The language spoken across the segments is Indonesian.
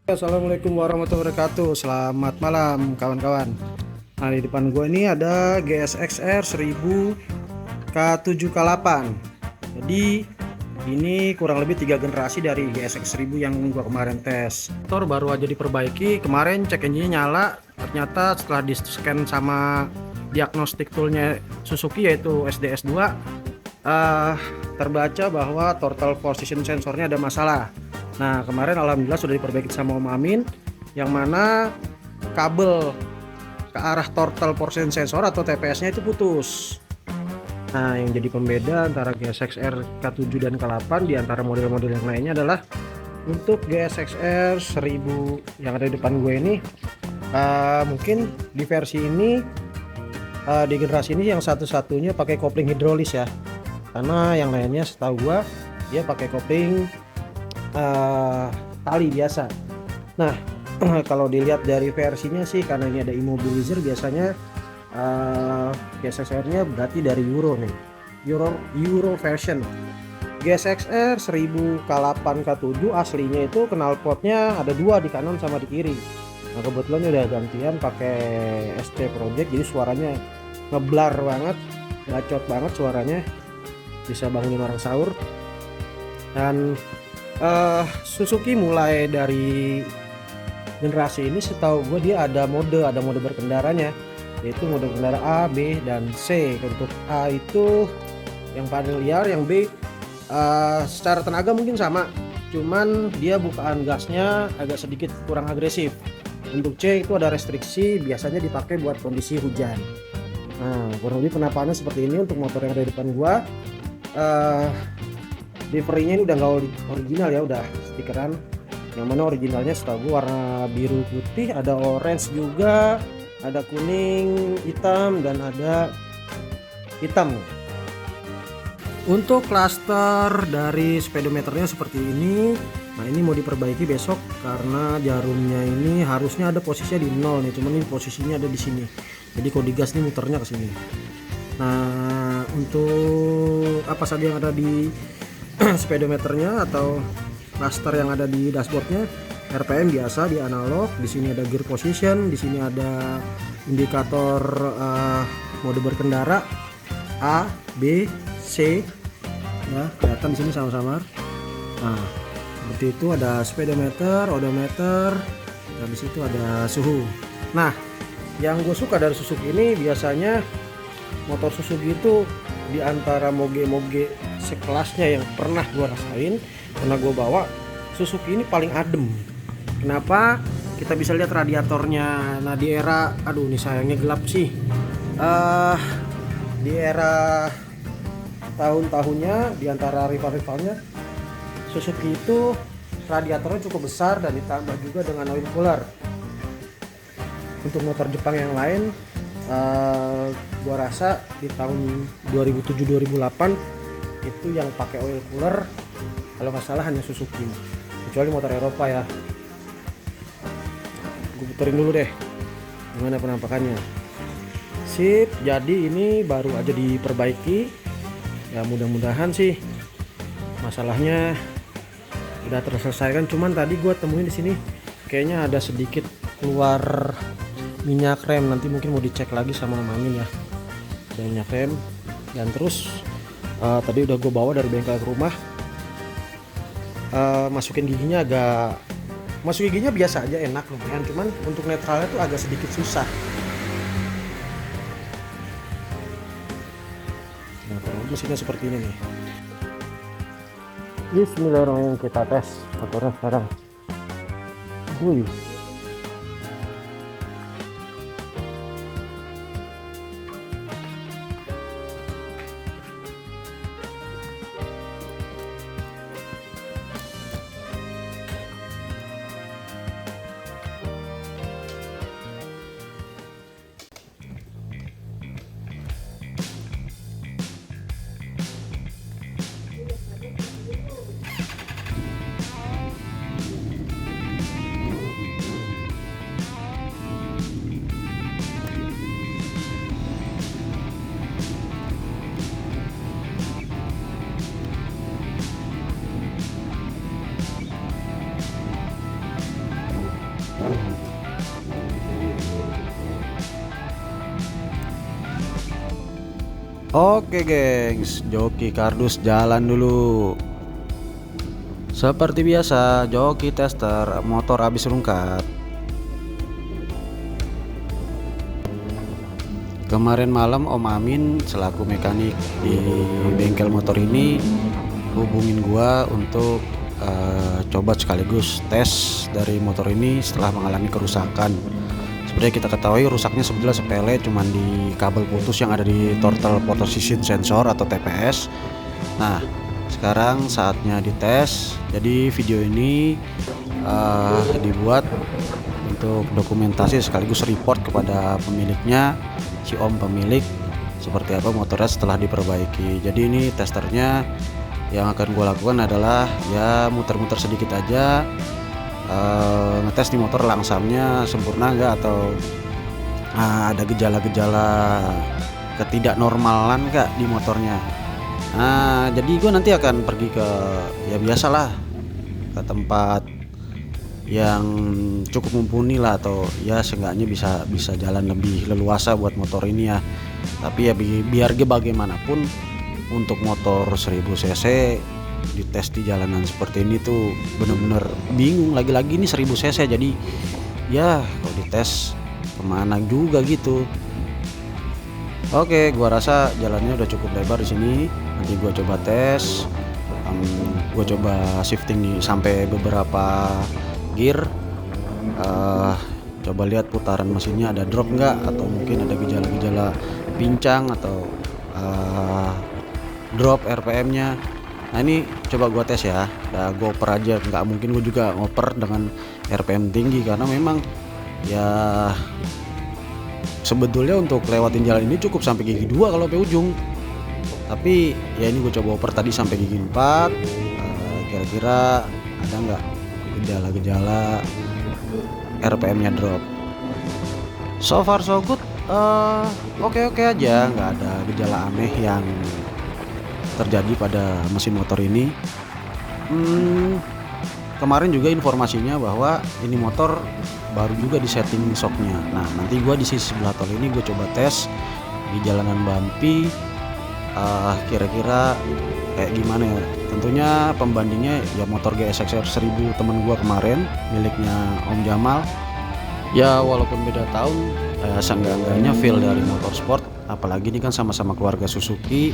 Assalamualaikum warahmatullahi wabarakatuh. Selamat malam kawan-kawan. Nah, di depan gue ini ada GSX-R 1000 K7 K8. Jadi ini kurang lebih 3 generasi dari GSX 1000 yang gue kemarin tes. Motor baru aja diperbaiki. Kemarin cek engine nyala, ternyata setelah di scan sama diagnostik toolnya Suzuki yaitu SDS2, terbaca bahwa throttle position sensornya ada masalah. Nah, kemarin alhamdulillah sudah diperbaiki sama Om Amin, yang mana kabel ke arah throttle position sensor atau TPS-nya itu putus. Nah, yang jadi pembeda antara GSX-R K7 dan K8 di antara model-model yang lainnya adalah untuk GSX-R 1000 yang ada di depan gue ini, mungkin di versi ini, di generasi ini yang satu-satunya pakai kopling hidrolis ya, karena yang lainnya setahu gua dia pakai kopling tali biasa. Nah, kalau dilihat dari versinya sih, karena ini ada immobilizer, biasanya GSX-R-nya berarti dari Euro nih, Euro version. GSX-R 1000 K8 K7 aslinya itu knalpotnya ada dua, di kanan sama di kiri. Nah, kebetulan udah gantian pakai ST Project, jadi suaranya ngeblar banget, bacot banget suaranya, bisa bangunin orang sahur. Dan Suzuki mulai dari generasi ini setahu gue dia ada mode berkendaranya, yaitu mode berkendara A, B, dan C. Untuk A itu yang paling liar, yang B secara tenaga mungkin sama, cuman dia bukaan gasnya agak sedikit kurang agresif. Untuk C itu ada restriksi, biasanya dipakai buat kondisi hujan. Nah, kurang lebih penampakannya seperti ini untuk motor yang ada di depan gua. Liverynya ini udah nggak original ya, udah stikeran. Yang mana originalnya setahu gue warna biru putih, ada orange juga, ada kuning, hitam, dan ada hitam. Untuk klaster dari speedometernya seperti ini. Nah, ini mau diperbaiki besok karena jarumnya ini harusnya ada posisinya di 0 nih, cuman ini posisinya ada di sini. Jadi kalau digas nih muternya ke sini. Nah, untuk apa saja yang ada di speedometernya atau raster yang ada di dashboardnya, RPM biasa di analog, di sini ada gear position, di sini ada indikator mode berkendara A, B, C, ya kelihatan di sini sama-sama. Nah, seperti itu, ada speedometer, odometer, dan di situ ada suhu. Nah, yang gue suka dari Suzuki ini, biasanya motor Suzuki itu di antara moge-moge sekelasnya yang pernah gue rasain, pernah gue bawa, Suzuki ini paling adem. Kenapa? Kita bisa lihat radiatornya. Nah, di era, aduh ini sayangnya gelap sih, di era tahun-tahunnya, di antara rival-rivalnya, Suzuki itu radiatornya cukup besar dan ditambah juga dengan oil cooler. Untuk motor Jepang yang lain, gua rasa di tahun 2007-2008 itu yang pakai oil cooler kalau nggak salah hanya Suzuki, kecuali motor Eropa ya. Gue puterin dulu deh gimana penampakannya. Sip, jadi ini baru aja diperbaiki ya, mudah-mudahan sih masalahnya udah terselesaikan. Cuman tadi gue temuin di sini kayaknya ada sedikit keluar minyak rem, nanti mungkin mau dicek lagi sama Mamin ya, ada minyak rem. Dan terus tadi udah gue bawa dari bengkel ke rumah, masukin giginya biasa aja, enak lumayan, cuman untuk netralnya tuh agak sedikit susah. Nah, kalau mesinnya seperti ini nih. Bismillahirrahmanirrahim, kita tes motornya sekarang. Wuih. Oke gengs, joki kardus jalan dulu. Seperti biasa, joki tester motor habis rungkat. Kemarin malam Om Amin selaku mekanik di bengkel motor ini hubungin gua untuk coba sekaligus tes dari motor ini setelah mengalami kerusakan. Seperti kita ketahui, rusaknya sebetulnya sepele, cuman di kabel putus yang ada di throttle position sensor atau TPS. Nah, sekarang saatnya dites. Jadi video ini dibuat untuk dokumentasi sekaligus report kepada pemiliknya, si om pemilik, seperti apa motornya setelah diperbaiki. Jadi ini testernya yang akan gue lakukan adalah ya muter-muter sedikit aja, ngetes di motor langsamnya sempurna enggak, atau ada gejala-gejala ketidaknormalan enggak di motornya. Nah, jadi gue nanti akan pergi ke, ya biasalah, ke tempat yang cukup mumpuni lah, atau ya seenggaknya bisa jalan lebih leluasa buat motor ini ya. Tapi ya biar bagaimanapun untuk motor 1000 cc dites di jalanan seperti ini tuh bener-bener bingung. Lagi-lagi ini 1000 cc, jadi ya kalau dites kemana juga gitu. Oke, gua rasa jalannya udah cukup lebar di sini. Nanti gua coba tes, gua coba shifting nih sampai beberapa gear, coba lihat putaran mesinnya ada drop nggak, atau mungkin ada gejala-gejala pincang atau drop RPM-nya. Nah ini coba gua tes ya, gua oper aja, nggak mungkin gua juga ngoper dengan RPM tinggi karena memang ya sebetulnya untuk lewatin jalan ini cukup sampai gigi 2 kalau sampai ujung. Tapi ya ini gue coba oper tadi sampai gigi 4. Kira-kira ada nggak gejala-gejala RPM-nya drop. So far so good, oke aja, nggak ada gejala aneh yang terjadi pada mesin motor ini. Kemarin juga informasinya bahwa ini motor baru juga di setting shocknya. Nah nanti gue di sisi sebelah tol ini gue coba tes di jalanan bumpy, kira-kira kayak gimana ya. Tentunya pembandingnya ya motor GSXR 1000 temen gua kemarin miliknya Om Jamal. Ya walaupun beda tahun, seenggak-enggaknya feel dari motorsport, apalagi ini kan sama-sama keluarga Suzuki,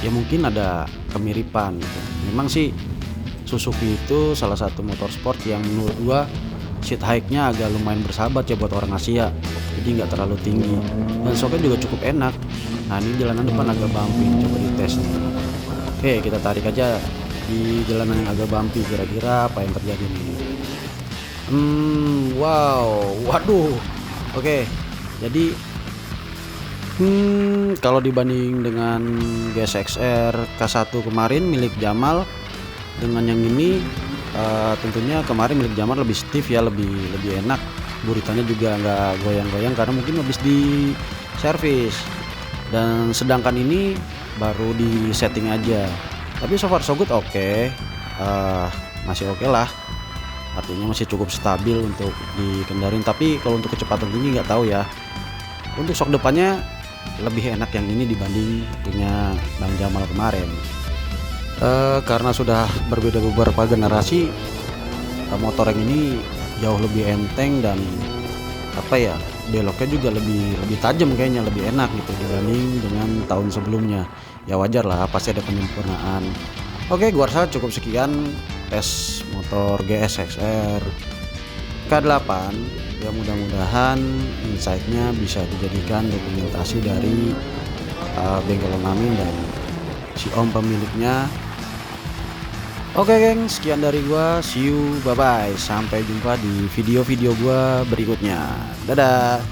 ya mungkin ada kemiripan gitu. Memang sih Suzuki itu salah satu motorsport yang menurut gua seat height-nya agak lumayan bersahabat ya buat orang Asia, jadi nggak terlalu tinggi dan shocknya juga cukup enak. Nah ini jalanan depan agak bumpy, coba dites nih. Oke, kita tarik aja di jalanan yang agak bumpy, kira-kira apa yang terjadi nih. Wow, waduh. Oke, jadi kalau dibanding dengan GSXR K1 kemarin milik Jamal dengan yang ini, tentunya kemarin milik Jamal lebih stiff ya, lebih enak. Buritannya juga nggak goyang-goyang karena mungkin habis di servis. Dan sedangkan ini baru di setting aja. Tapi so far so good, oke. Masih oke lah. Artinya masih cukup stabil untuk dikendarin. Tapi kalau untuk kecepatan tinggi nggak tahu ya. Untuk shock depannya lebih enak yang ini dibanding punya Bang Jamal kemarin. Karena sudah berbeda beberapa generasi, motor yang ini jauh lebih enteng dan apa ya, beloknya juga lebih tajam, kayaknya lebih enak gitu dibanding dengan tahun sebelumnya. Ya wajar lah, pasti ada penyempurnaan. Oke, gua rasa cukup sekian tes motor GSXR K8. Ya mudah-mudahan insight-nya bisa dijadikan dokumentasi dari bengkel Om Amin dan si om pemiliknya. Oke geng, sekian dari gua, see you, bye bye, sampai jumpa di video-video gua berikutnya, dadah.